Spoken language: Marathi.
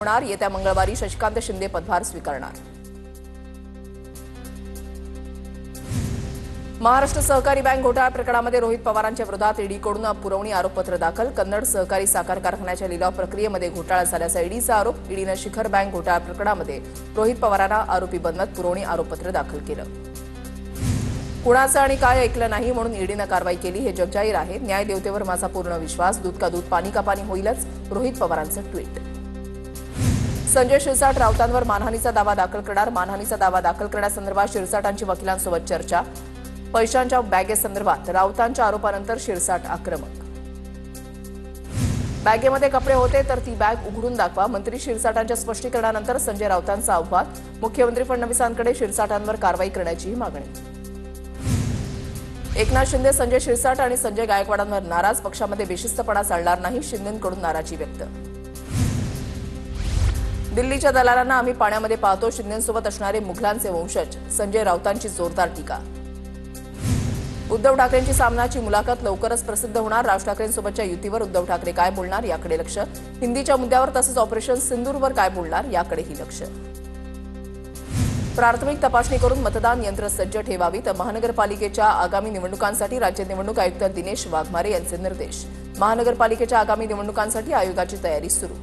होणार। येत्या मंगळवारी शशिकांत शिंदे पदभार स्वीकारणार। महाराष्ट्र सहकारी बँक घोटाळा प्रकरणामध्ये रोहित पवारांच्या विरोधात ईडीकडून पुरवणी आरोपपत्र दाखल। कन्नड सहकारी साखर कारखान्याच्या लिलाव प्रक्रियेमध्ये घोटाळा झाल्याचा ईडीचा आरोप। ईडीनं शिखर बँक घोटाळा प्रकरणामध्ये रोहित पवारांना आरोपी बनवत पुरवणी आरोपपत्र दाखल केलं। कुणाचं आणि काय ऐकलं नाही म्हणून ईडीनं कारवाई केली हे जगजाहीर आहे। न्यायदेवतेवर माझा पूर्ण विश्वास, दूध का दूध पाणी का पाणी होईलच, रोहित पवारांचं ट्विट। संजय शिरसाट राऊतांवर मानहानीचा दावा दाखल करणार। मानहानीचा दावा दाखल करण्यासंदर्भात शिरसाटांची वकिलांसोबत चर्चा। पैशांच्या बॅगेसंदर्भात राऊतांच्या आरोपानंतर शिरसाट आक्रमक। बॅगेमध्ये कपडे होते तर ती बॅग उघडून दाखवा। मंत्री शिरसाटांच्या स्पष्टीकरणानंतर संजय राऊतांचा आव्हान। मुख्यमंत्री फडणवीसांकडे शिरसाटांवर कारवाई करण्याची मागणी। एकनाथ शिंदे संजय शिरसाट आणि संजय गायकवाडांवर नाराज। पक्षामध्ये बेशिस्तपणा चालणार नाही, शिंदेंकडून नाराजी व्यक्त। दिल्लीच्या दलालांना आम्ही पाण्यामध्ये पाहतो, शिंदेंसोबत असणारे मुघलांचे वंशज, संजय राऊतांची जोरदार टीका। उद्धव ठाकरेंची सामनाची मुलाखत लवकरच प्रसिद्ध होणार। राज ठाकरेंसोबतच्या युतीवर उद्धव ठाकरे काय बोलणार याकडे लक्ष। हिंदीच्या मुद्द्यावर तसंच ऑपरेशन सिंदूरवर काय बोलणार याकडेही लक्ष। प्राथमिक तपासणी करून मतदान यंत्र सज्ज ठेवावी तर महानगरपालिकेच्या आगामी निवडणुकांसाठी राज्य निवडणूक आयुक्त दिनेश वाघमारे यांचे निर्देश। महानगरपालिकेच्या आगामी निवडणुकांसाठी आयोगाची तयारी सुरू।